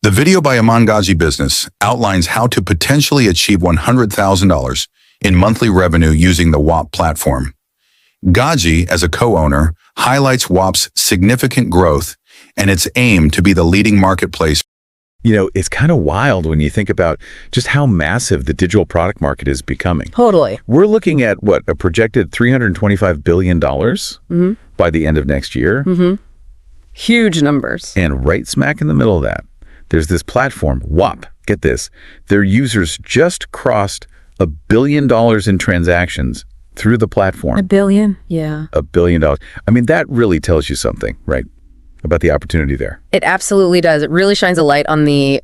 The video by Iman Gadzhi Business outlines how to potentially achieve $100,000 in monthly revenue using the Whop platform. Gadzhi, as a co-owner, highlights Whop's significant growth and its aim to be the leading marketplace. You know, it's kind of wild when you think about just how massive the digital product market is becoming. Totally. We're looking at, what, a projected $325 billion by the end of next year? Huge numbers. And right smack in the middle of that, there's this platform, Whop. Get this. Their users just crossed $1 billion in transactions through the platform. $1 billion? Yeah. $1 billion. I mean, that really tells you something, right? About the opportunity there. It absolutely does. It really shines a light on the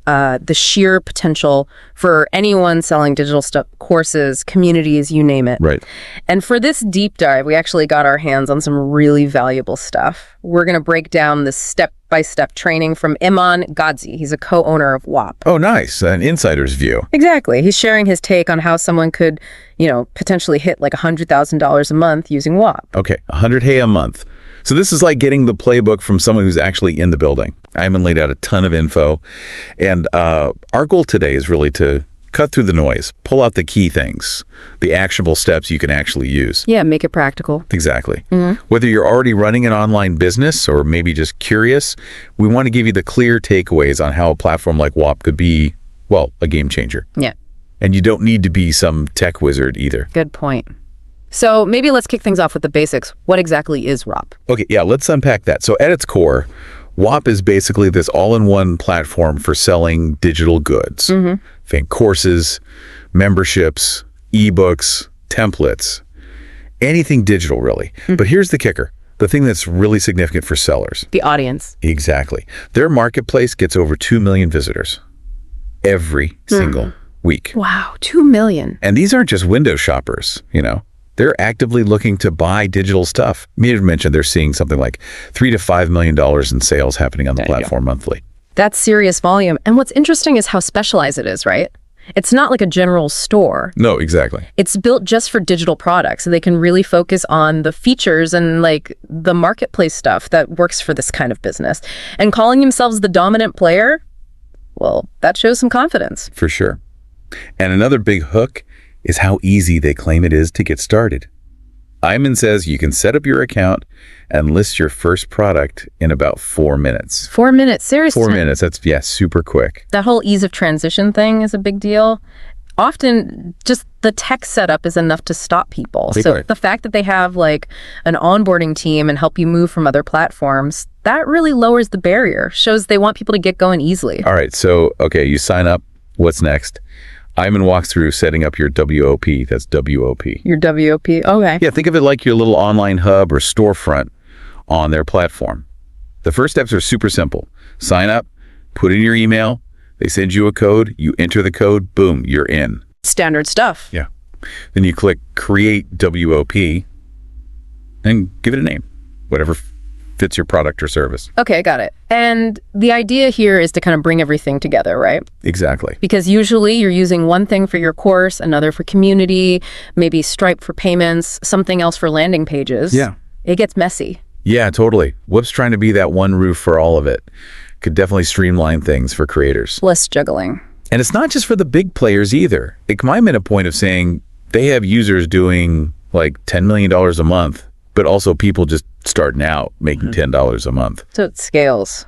sheer potential for anyone selling digital stuff, courses, communities, you name it. Right. And for this deep dive, we actually got our hands on some really valuable stuff. We're going to break down the step-by-step training from Iman Gadzhi. He's a co-owner of Whop. Oh, nice. An insider's view. Exactly. He's sharing his take on how someone could, potentially hit like $100,000 a month using Whop. Okay, $100K a month. So this is like getting the playbook from someone who's actually in the building. Iman laid out a ton of info. And our goal today is really to cut through the noise, pull out the key things, the actionable steps you can actually use. Yeah, make it practical. Exactly. Whether you're already running an online business or maybe just curious, we want to give you the clear takeaways on how a platform like Whop could be, well, a game changer. Yeah. And you don't need to be some tech wizard either. Good point. So maybe let's kick things off with the basics. What exactly is Whop? Okay, yeah, let's unpack that. So at its core, Whop is basically this all-in-one platform for selling digital goods. Think courses, memberships, ebooks, templates, anything digital really. But here's the kicker, the thing that's really significant for sellers. The audience. Exactly. Their marketplace gets over 2 million visitors every single week. Wow, 2 million. And these aren't just window shoppers, They're actively looking to buy digital stuff. Mia mentioned they're seeing something like $3 to $5 million in sales happening on the platform monthly. That's serious volume. And what's interesting is how specialized it is, right? It's not like a general store. No, exactly. It's built just for digital products, so they can really focus on the features and like the marketplace stuff that works for this kind of business. And calling themselves the dominant player, well, that shows some confidence. For sure. And another big hook is how easy they claim it is to get started. Iman says you can set up your account and list your first product in about 4 minutes. 4 minutes, seriously? 4 minutes, that's, super quick. That whole ease of transition thing is a big deal. Often, just the tech setup is enough to stop people. So the fact that they have like an onboarding team and help you move from other platforms, that really lowers the barrier, shows they want people to get going easily. All right, so, okay, you sign up. What's next? Iman walks through setting up your WOP. That's WOP. Your WOP, okay. Yeah, think of it like your little online hub or storefront on their platform. The first steps are super simple. Sign up, put in your email, they send you a code, you enter the code, boom, you're in. Standard stuff. Yeah. Then you click Create WOP and give it a name, whatever fits your product or service. Okay, got it. And the idea here is to kind of bring everything together, right? Exactly. Because usually you're using one thing for your course, another for community, maybe Stripe for payments, something else for landing pages. Yeah. It gets messy. Yeah, totally. Whop's trying to be that one roof for all of it. Could definitely streamline things for creators. Less juggling. And it's not just for the big players either. It might make a point of saying they have users doing like $10 million a month, but also people just starting out making $10 a month. So it scales.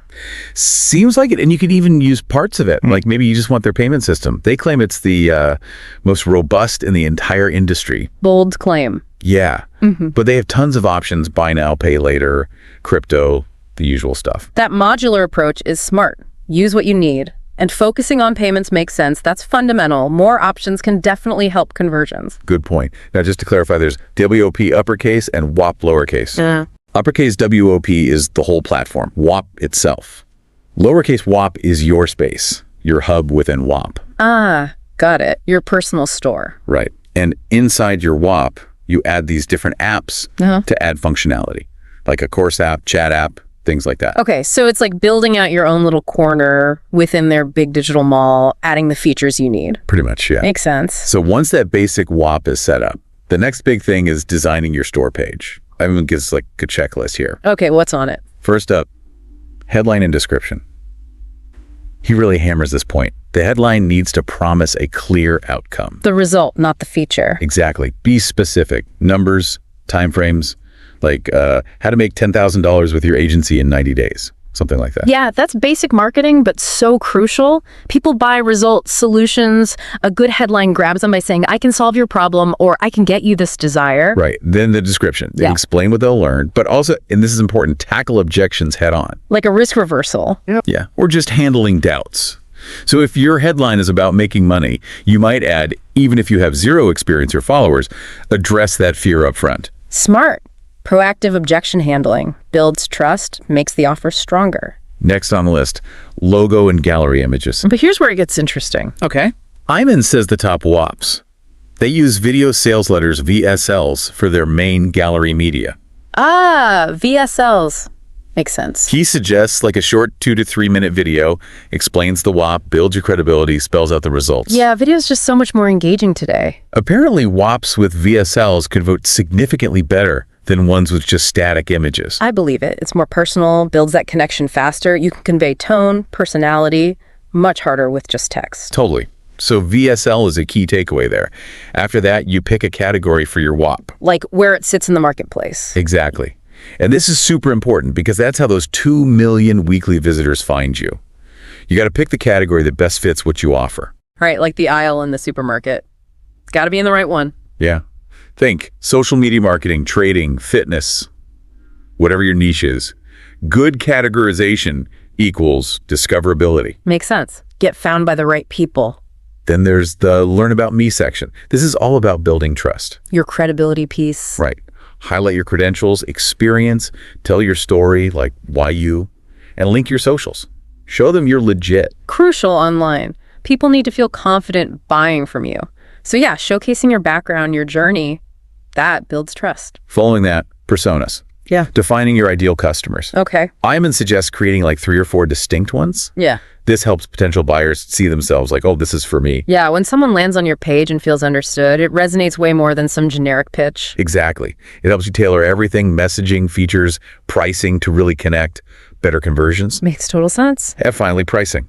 Seems like it. And you could even use parts of it. Like maybe you just want their payment system. They claim it's the most robust in the entire industry. Bold claim. Yeah. But they have tons of options. Buy now, pay later, crypto, the usual stuff. That modular approach is smart. Use what you need. And focusing on payments makes sense. That's fundamental. More options can definitely help conversions. Good point. Now, just to clarify, there's WOP uppercase and Whop lowercase. Uppercase WOP is the whole platform, Whop itself. Lowercase Whop is your space, your hub within Whop. Ah, got it. Your personal store. Right. And inside your Whop, you add these different apps to add functionality, like a course app, chat app, things like that. Okay, so it's like building out your own little corner within their big digital mall, adding the features you need. Pretty much, yeah. Makes sense. So once that basic Whop is set up, the next big thing is designing your store page. Iman gives like a checklist here. Okay, what's on it? First up, headline and description. He really hammers this point. The headline needs to promise a clear outcome. The result, not the feature. Exactly. Be specific. Numbers, timeframes, like how to make $10,000 with your agency in 90 days. Something like that. Yeah, that's basic marketing, but so crucial. People buy results, solutions. A good headline grabs them by saying, I can solve your problem, or I can get you this desire. Right. Then the description. They explain what they'll learn, but also, and this is important, tackle objections head on. Like a risk reversal. Yep. Yeah. Or just handling doubts. So if your headline is about making money, you might add, even if you have zero experience or followers, address that fear up front. Smart. Proactive objection handling builds trust, makes the offer stronger. Next on the list, logo and gallery images. But here's where it gets interesting. Okay. Iman says the top Whops. They use video sales letters, VSLs, for their main gallery media. Ah, VSLs. Makes sense. He suggests like a short 2 to 3 minute video, explains the Whop, builds your credibility, spells out the results. Yeah, video is just so much more engaging today. Apparently, Whops with VSLs convert significantly better than ones with just static images. I believe it. It's more personal, builds that connection faster. You can convey tone, personality, much harder with just text. Totally. So VSL is a key takeaway there. After that, you pick a category for your Whop. Like where it sits in the marketplace. Exactly. And this is super important because that's how those 2 million weekly visitors find you. You got to pick the category that best fits what you offer. Right, like the aisle in the supermarket. It's got to be in the right one. Yeah. Think social media marketing, trading, fitness, whatever your niche is. Good categorization equals discoverability. Makes sense. Get found by the right people. Then there's the learn about me section. This is all about building trust. Your credibility piece. Right. Highlight your credentials, experience, tell your story, like why you, and link your socials. Show them you're legit. Crucial online. People need to feel confident buying from you. So yeah, showcasing your background, your journey, that builds trust. Following that, personas. Yeah. Defining your ideal customers. Okay. Iman suggests creating like 3 or 4 distinct ones. Yeah. This helps potential buyers see themselves like, oh, this is for me. Yeah, when someone lands on your page and feels understood, it resonates way more than some generic pitch. Exactly. It helps you tailor everything, messaging, features, pricing to really connect, better conversions. Makes total sense. And finally, pricing.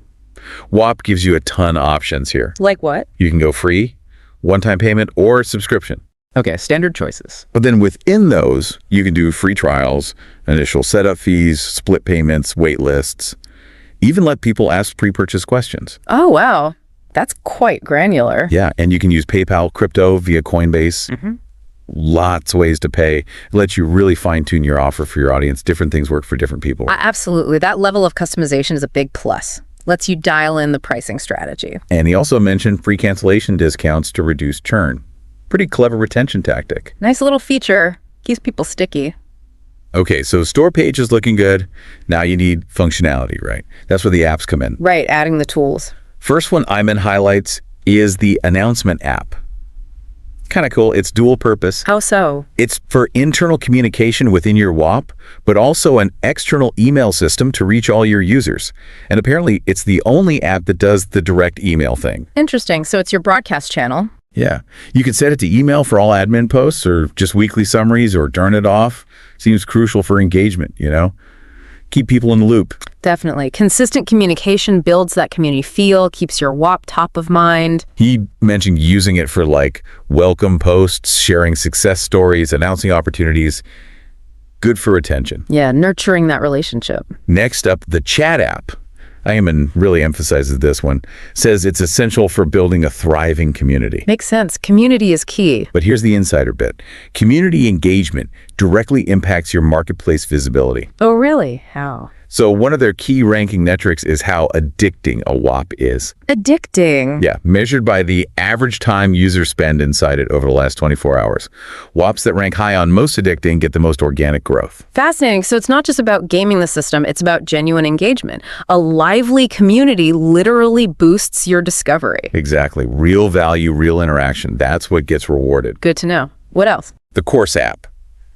Whop gives you a ton of options here. Like what? You can go free, one-time payment, or subscription. Okay, standard choices. But then within those, you can do free trials, initial setup fees, split payments, wait lists, even let people ask pre-purchase questions. Oh, wow. That's quite granular. Yeah, and you can use PayPal, crypto via Coinbase. Lots of ways to pay. It lets you really fine-tune your offer for your audience. Different things work for different people. Absolutely. That level of customization is a big plus. Lets you dial in the pricing strategy. And he also mentioned free cancellation discounts to reduce churn. Pretty clever retention tactic. Nice little feature. Keeps people sticky. Okay, so store page is looking good. Now you need functionality, right? That's where the apps come in. Right, adding the tools. First one Iman highlights is the announcement app. Kind of cool. It's dual purpose. How so? It's for internal communication within your Whop, but also an external email system to reach all your users. And apparently, it's the only app that does the direct email thing. Interesting. So it's your broadcast channel. Yeah. You can set it to email for all admin posts or just weekly summaries or turn it off. Seems crucial for engagement, you know? Keep people in the loop. Definitely. Consistent communication builds that community feel, keeps your Whop top of mind. He mentioned using it for like welcome posts, sharing success stories, announcing opportunities. Good for retention. Yeah, nurturing that relationship. Next up, the chat app. Iman really emphasizes this one, says it's essential for building a thriving community. Makes sense. Community is key. But here's the insider bit. Community engagement directly impacts your marketplace visibility. Oh, really? How? So one of their key ranking metrics is how addicting a Whop is. Addicting. Yeah, measured by the average time users spend inside it over the last 24 hours. Whops that rank high on most addicting get the most organic growth. Fascinating. So it's not just about gaming the system, it's about genuine engagement. A lively community literally boosts your discovery. Exactly. Real value, real interaction. That's what gets rewarded. Good to know. What else? The course app.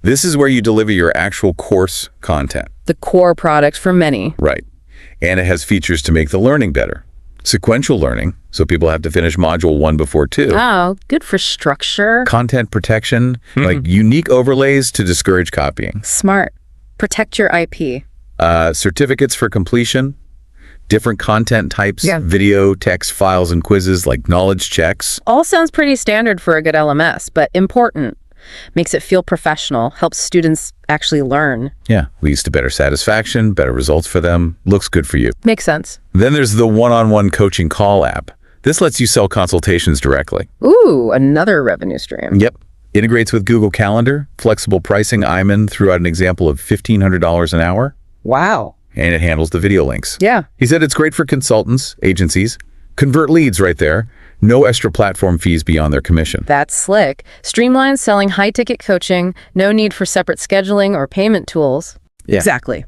This is where you deliver your actual course content. The core product for many. Right. And it has features to make the learning better. Sequential learning, so people have to finish module 1 before 2. Oh, good for structure. Content protection, like unique overlays to discourage copying. Smart. Protect your IP. Certificates for completion, different content types, video, text, files, and quizzes like knowledge checks. All sounds pretty standard for a good LMS, but important. Makes it feel professional, helps students actually learn. Yeah, leads to better satisfaction, better results for them, looks good for you. Makes sense. Then there's the one-on-one coaching call app. This lets you sell consultations directly. Ooh, another revenue stream. Yep. Integrates with Google Calendar, flexible pricing. Iman threw out an example of $1,500 an hour. Wow. And it handles the video links. Yeah. He said it's great for consultants, agencies. Convert leads right there. No extra platform fees beyond their commission. That's slick. Streamlines selling high-ticket coaching, no need for separate scheduling or payment tools. Yeah. Exactly.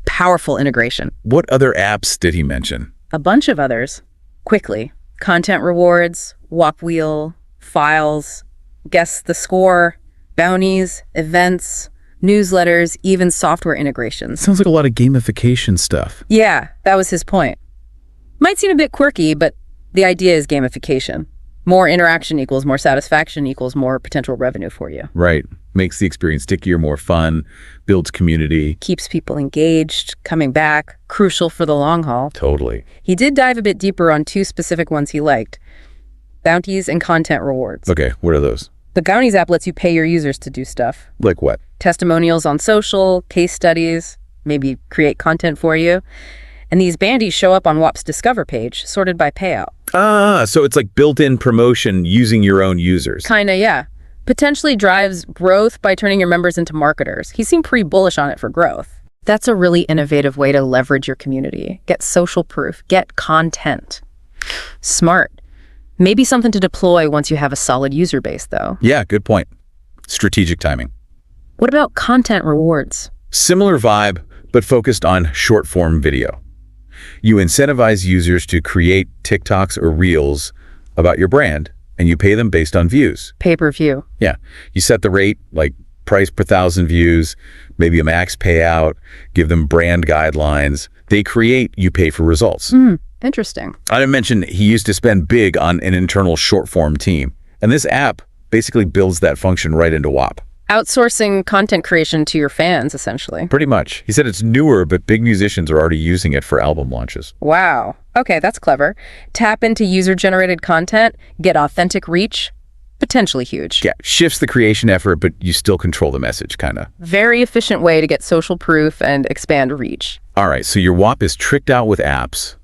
Powerful integration. What other apps did he mention? A bunch of others. Quickly. Content rewards, Whop Wheel, files, guess the score, bounties, events, newsletters, even software integrations. Sounds like a lot of gamification stuff. Yeah, that was his point. Might seem a bit quirky, but the idea is gamification. More interaction equals more satisfaction equals more potential revenue for you. Right. Makes the experience stickier, more fun, builds community. Keeps people engaged, coming back, crucial for the long haul. Totally. He did dive a bit deeper on two specific ones he liked. Bounties and content rewards. Okay, what are those? The Bounties app lets you pay your users to do stuff. Like what? Testimonials on social, case studies, maybe create content for you. And these bandies show up on Whop's Discover page, sorted by payout. Ah, so it's like built-in promotion using your own users. Kinda, yeah. Potentially drives growth by turning your members into marketers. He seemed pretty bullish on it for growth. That's a really innovative way to leverage your community. Get social proof. Get content. Smart. Maybe something to deploy once you have a solid user base, though. Yeah, good point. Strategic timing. What about content rewards? Similar vibe, but focused on short-form video. You incentivize users to create TikToks or Reels about your brand, and you pay them based on views. Pay-per-view. Yeah. You set the rate, like price per 1,000 views, maybe a max payout, give them brand guidelines. They create, you pay for results. Interesting. I didn't mention he used to spend big on an internal short-form team, and this app basically builds that function right into Whop. Outsourcing content creation to your fans, essentially. Pretty much. He said it's newer, but big musicians are already using it for album launches. Wow. Okay, that's clever. Tap into user-generated content, get authentic reach, potentially huge. Yeah, shifts the creation effort, but you still control the message, kind of. Very efficient way to get social proof and expand reach. All right, so your Whop is tricked out with apps.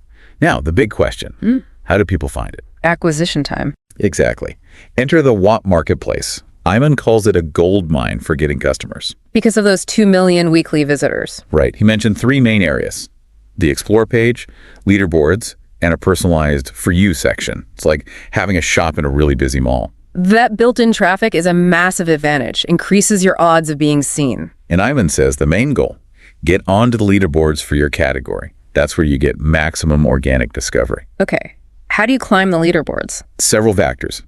Now, the big question, how do people find it? Acquisition time. Exactly. Enter the Whop marketplace. Iman calls it a gold mine for getting customers. Because of those 2 million weekly visitors. Right. He mentioned 3 main areas: the Explore page, leaderboards, and a personalized For You section. It's like having a shop in a really busy mall. That built-in traffic is a massive advantage, increases your odds of being seen. And Iman says the main goal, get onto the leaderboards for your category. That's where you get maximum organic discovery. Okay. How do you climb the leaderboards? Several factors.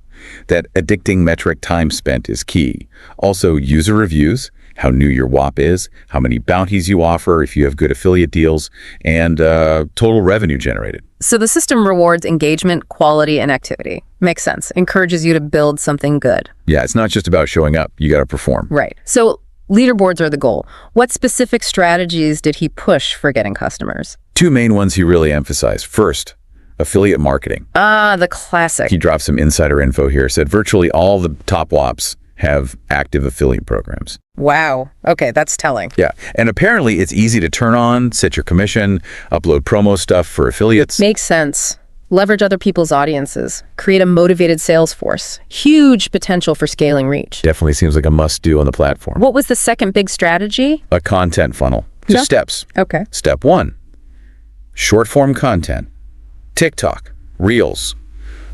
That addicting metric time spent is key. Also, user reviews, how new your Whop is, how many bounties you offer if you have good affiliate deals, and total revenue generated. So the system rewards engagement, quality, and activity. Makes sense. Encourages you to build something good. Yeah, it's not just about showing up. You got to perform. Right. So leaderboards are the goal. What specific strategies did he push for getting customers? 2 main ones he really emphasized. First, affiliate marketing. Ah, the classic. He dropped some insider info here. Said virtually all the top Whops have active affiliate programs. Wow. Okay, that's telling. Yeah. And apparently it's easy to turn on, set your commission, upload promo stuff for affiliates. Makes sense. Leverage other people's audiences. Create a motivated sales force. Huge potential for scaling reach. Definitely seems like a must-do on the platform. What was the second big strategy? A content funnel. Just steps. Okay. Step 1, short-form content. TikTok, Reels.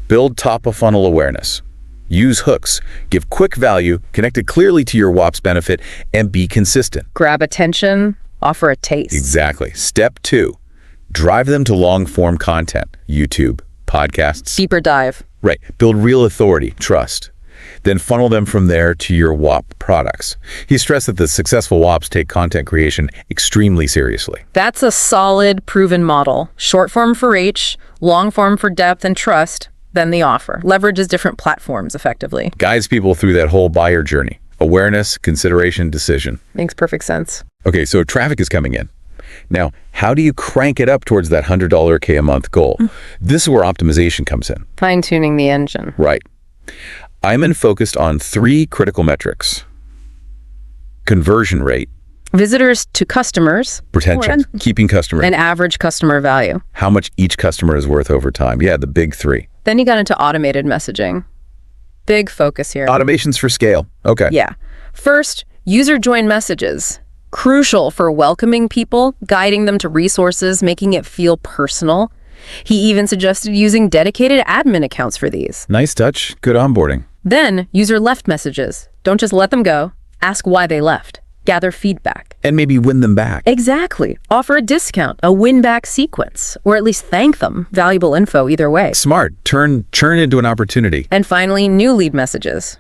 Build top-of-funnel awareness. Use hooks. Give quick value, connect it clearly to your Whop's benefit, and be consistent. Grab attention, offer a taste. Exactly. Step 2, drive them to long-form content. YouTube, podcasts. Deeper dive. Right. Build real authority, trust. Then funnel them from there to your Whop products. He stressed that the successful Whops take content creation extremely seriously. That's a solid, proven model. Short form for reach, long form for depth and trust, then the offer. Leverages different platforms effectively. Guides people through that whole buyer journey. Awareness, consideration, decision. Makes perfect sense. Okay, so traffic is coming in. Now, how do you crank it up towards that $100K a month goal? This is where optimization comes in. Fine-tuning the engine. Right. Iman focused on 3 critical metrics. Conversion rate. Visitors to customers. Retention. Keeping customers. And average customer value. How much each customer is worth over time. Yeah, the big 3. Then you got into automated messaging. Big focus here. Automations for scale. Okay. Yeah. First, user join messages. Crucial for welcoming people, guiding them to resources, making it feel personal. He even suggested using dedicated admin accounts for these. Nice touch. Good onboarding. Then, user left messages. Don't just let them go. Ask why they left. Gather feedback. And maybe win them back. Exactly. Offer a discount, a win-back sequence, or at least thank them. Valuable info either way. Smart. Turn into an opportunity. And finally, new lead messages.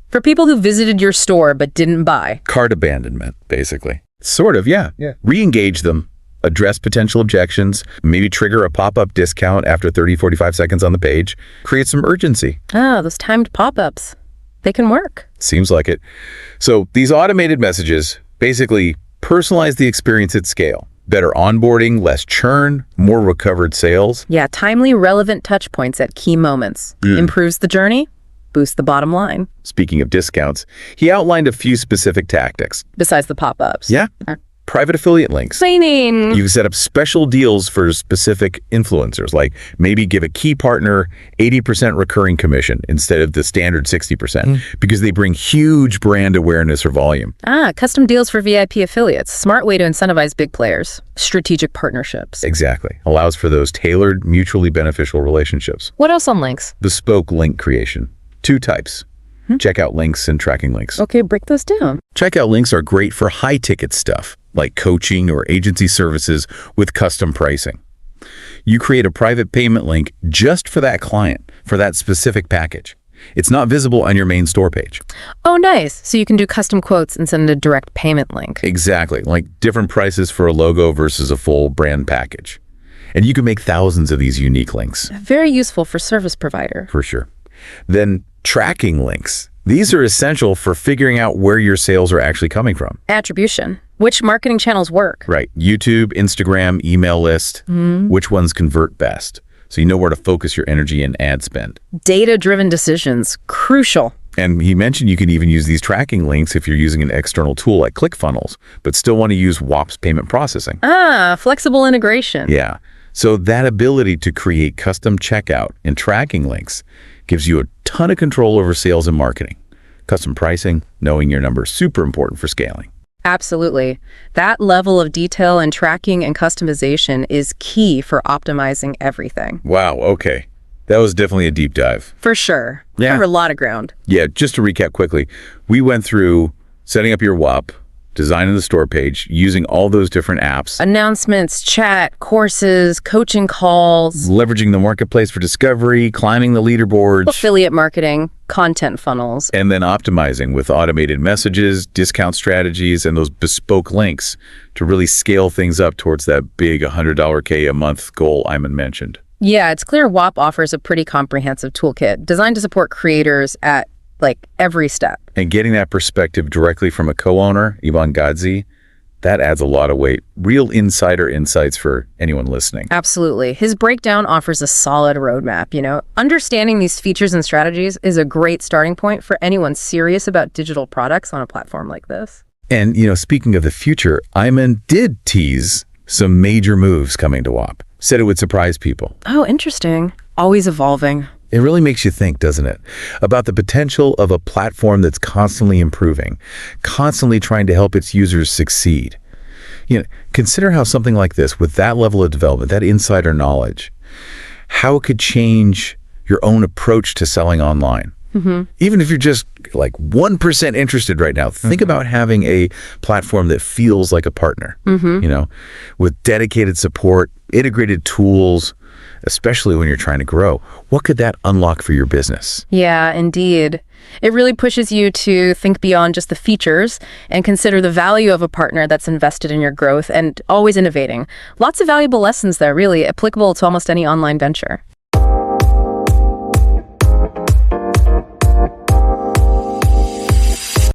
For people who visited your store but didn't buy. Cart abandonment, basically. Sort of, yeah. Re-engage them. Address potential objections. Maybe trigger a pop-up discount after 30, 45 seconds on the page. Create some urgency. Ah, those timed pop-ups. They can work. Seems like it. So these automated messages basically personalize the experience at scale. Better onboarding, less churn, more recovered sales. Yeah, timely, relevant touch points at key moments. Improves the journey, boosts the bottom line. Speaking of discounts, he outlined a few specific tactics. Besides the pop-ups. Yeah. Private affiliate links. Training. You can set up special deals for specific influencers, like maybe give a key partner 80% recurring commission instead of the standard 60% because they bring huge brand awareness or volume. Ah, custom deals for VIP affiliates. Smart way to incentivize big players. Strategic partnerships. Exactly. Allows for those tailored, mutually beneficial relationships. What else on links? Bespoke link creation. 2 types. Checkout links and tracking links. Okay, break those down. Checkout links are great for high-ticket stuff, like coaching or agency services with custom pricing. You create a private payment link just for that client, for that specific package. It's not visible on your main store page. Oh, nice. So you can do custom quotes and send a direct payment link. Exactly, like different prices for a logo versus a full brand package. And you can make thousands of these unique links. Very useful for service provider. For sure. Then tracking links. These are essential for figuring out where your sales are actually coming from. Attribution. Which marketing channels work? Right. YouTube, Instagram, email list. Which ones convert best? So you know where to focus your energy and ad spend. Data-driven decisions. Crucial. And he mentioned you can even use these tracking links if you're using an external tool like ClickFunnels, but still want to use Whop's payment processing. Ah, flexible integration. Yeah. So that ability to create custom checkout and tracking links gives you a ton of control over sales and marketing. Custom pricing, knowing your numbers, super important for scaling. Absolutely. That level of detail and tracking and customization is key for optimizing everything. Wow, okay. That was definitely a deep dive. For sure. Yeah. Covered a lot of ground. Yeah, just to recap quickly, we went through setting up your Whop, designing the store page, using all those different apps, Announcements, chat, courses, coaching calls, leveraging the marketplace for discovery, climbing the leaderboards, affiliate marketing, content funnels. and then optimizing with automated messages, discount strategies, and those bespoke links to really scale things up towards that big $100K a month goal Iman mentioned. Yeah, it's clear Whop offers a pretty comprehensive toolkit designed to support creators at every step. And getting that perspective directly from a co-owner, Iman Gadzhi, that adds a lot of weight. Real insider insights for anyone listening. Absolutely. His breakdown offers a solid roadmap, Understanding these features and strategies is a great starting point for anyone serious about digital products on a platform like this. And, speaking of the future, Iman did tease some major moves coming to Whop. Said it would surprise people. Oh, interesting. Always evolving. It really makes you think, doesn't it? About the potential of a platform that's constantly improving, constantly trying to help its users succeed. Consider how something like this, with that level of development, that insider knowledge, how it could change your own approach to selling online. Even if you're just 1% interested right now, think about having a platform that feels like a partner, with dedicated support, integrated tools, especially when you're trying to grow. What could that unlock for your business? Yeah, indeed. It really pushes you to think beyond just the features and consider the value of a partner that's invested in your growth and always innovating. Lots of valuable lessons there, really applicable to almost any online venture.